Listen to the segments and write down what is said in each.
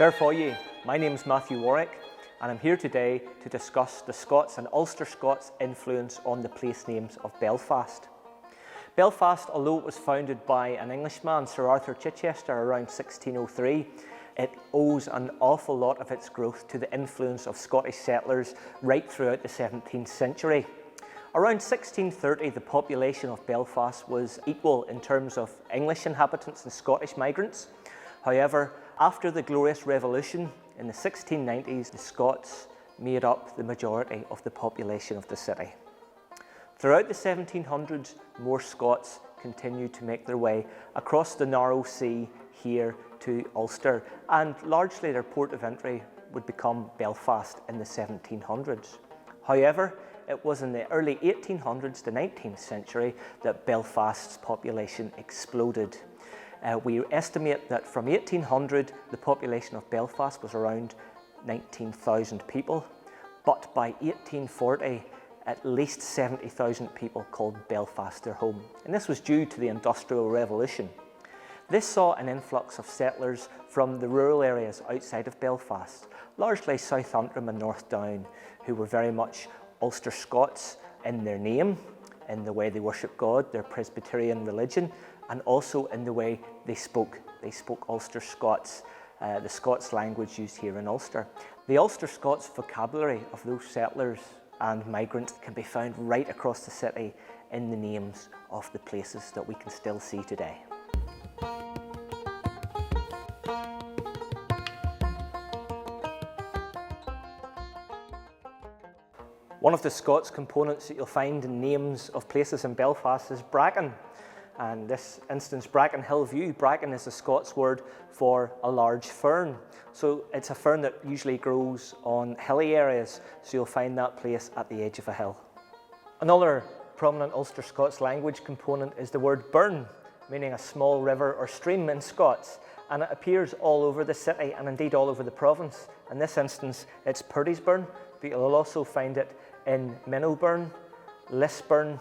Fair Foye, my name is Matthew Warwick and I'm here today to discuss the Scots and Ulster Scots' influence on the place names of Belfast. Belfast, although it was founded by an Englishman, Sir Arthur Chichester, around 1603, it owes an awful lot of its growth to the influence of Scottish settlers right throughout the 17th century. Around 1630, the population of Belfast was equal in terms of English inhabitants and Scottish migrants. However, after the Glorious Revolution in the 1690s, the Scots made up the majority of the population of the city. Throughout the 1700s, more Scots continued to make their way across the narrow sea here to Ulster, and largely their port of entry would become Belfast in the 1700s. However, it was in the early 1800s, the 19th century, that Belfast's population exploded. We estimate that from 1800, the population of Belfast was around 19,000 people, but by 1840, at least 70,000 people called Belfast their home. And this was due to the Industrial Revolution. This saw an influx of settlers from the rural areas outside of Belfast, largely South Antrim and North Down, who were very much Ulster Scots in their name, in the way they worship God, their Presbyterian religion, and also in the way they spoke. They spoke Ulster Scots, the Scots language used here in Ulster. The Ulster Scots vocabulary of those settlers and migrants can be found right across the city in the names of the places that we can still see today. One of the Scots components that you'll find in names of places in Belfast is Bracken. And in this instance, Bracken Hill View. Bracken is a Scots word for a large fern. So it's a fern that usually grows on hilly areas, so you'll find that place at the edge of a hill. Another prominent Ulster Scots language component is the word burn, meaning a small river or stream in Scots. And it appears all over the city and indeed all over the province. In this instance, it's Purdysburn, but you'll also find it in Minnowburn, Lisburn,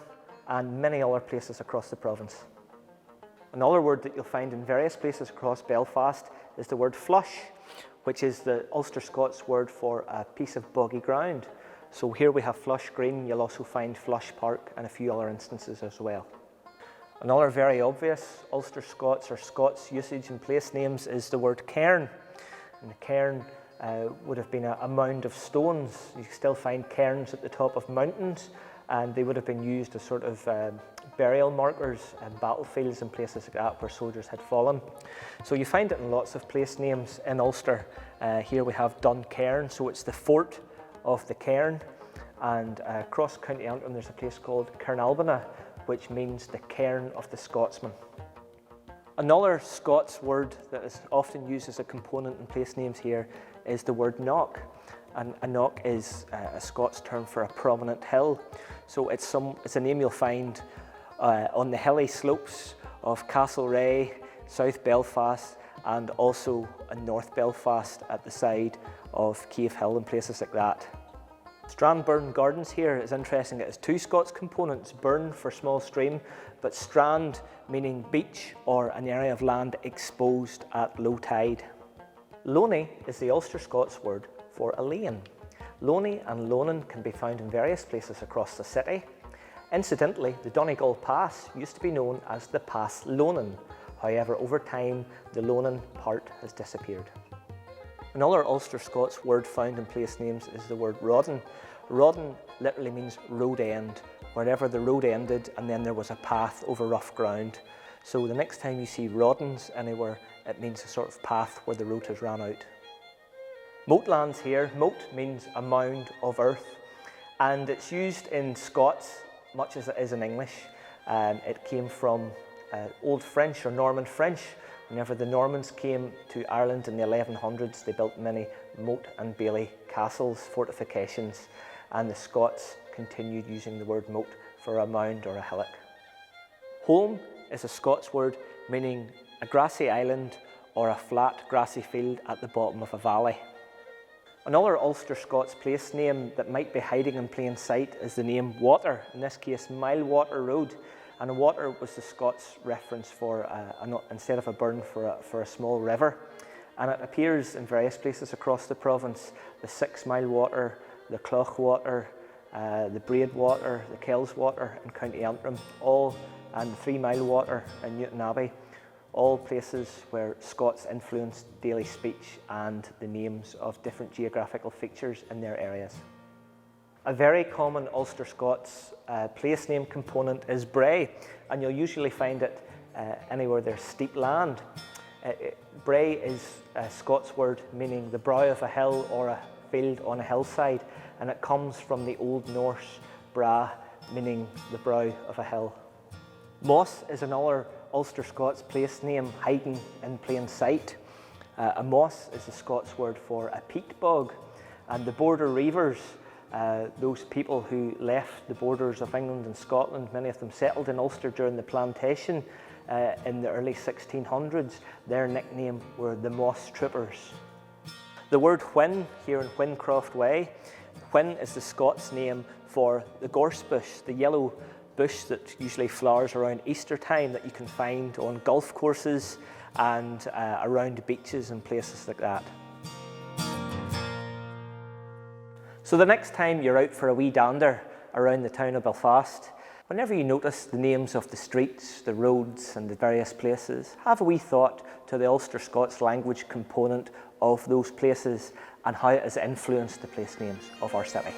and many other places across the province. Another word that you'll find in various places across Belfast is the word flush, which is the Ulster Scots word for a piece of boggy ground. So here we have Flush Green, you'll also find Flush Park and a few other instances as well. Another very obvious Ulster Scots or Scots usage in place names is the word cairn. And the cairn would have been a mound of stones. You still find cairns at the top of mountains, and they would have been used as sort of burial markers and battlefields and places like that where soldiers had fallen. So you find it in lots of place names in Ulster. Here we have Duncairn, so it's the fort of the cairn, and across County Antrim there's a place called Cairnalbana, which means the cairn of the Scotsman. Another Scots word that is often used as a component in place names here is the word knock. And a knock is a Scots term for a prominent hill. So it's a name you'll find on the hilly slopes of Castlereagh, South Belfast, and also in North Belfast at the side of Cave Hill and places like that. Strandburn Gardens here is interesting. It has two Scots components, burn for small stream, but strand meaning beach or an area of land exposed at low tide. Loney is the Ulster Scots word for a lane. Loney and Lonan can be found in various places across the city. Incidentally, the Donegal Pass used to be known as the Pass Lonan. However, over time, the Lonan part has disappeared. Another Ulster Scots word found in place names is the word Rodden. Rodden literally means road end, wherever the road ended and then there was a path over rough ground. So the next time you see Roddens anywhere, it means a sort of path where the road has ran out. Moatlands here, moat means a mound of earth, and it's used in Scots much as it is in English. It came from Old French or Norman French. Whenever the Normans came to Ireland in the 1100s, they built many moat and bailey castles, fortifications, and the Scots continued using the word moat for a mound or a hillock. Holm is a Scots word meaning a grassy island or a flat grassy field at the bottom of a valley. Another Ulster Scots place name that might be hiding in plain sight is the name Water, in this case Milewater Road. And water was the Scots reference for, instead of a burn, for a small river. and it appears in various places across the province: the 6 Mile Water, the Clough Water, the Boord Water, the Kells Water in County Antrim, and the 3 Mile Water in Newton Abbey, all places where Scots influenced daily speech and the names of different geographical features in their areas. A very common Ulster Scots place name component is Bray, and you'll usually find it anywhere there's steep land. Bray is a Scots word meaning the brow of a hill or a field on a hillside, and it comes from the Old Norse bra, meaning the brow of a hill. Moss is another Ulster Scots place name hiding in plain sight. A moss is the Scots word for a peat bog, and the border reivers, those people who left the borders of England and Scotland, many of them settled in Ulster during the plantation in the early 1600s, their nickname were the Moss Troopers. The word whin here in Wincroft Way, whin is the Scots name for the gorse bush, the yellow bush that usually flowers around Easter time that you can find on golf courses and around beaches and places like that. So the next time you're out for a wee dander around the town of Belfast, whenever you notice the names of the streets, the roads and the various places, have a wee thought to the Ulster Scots language component of those places and how it has influenced the place names of our city.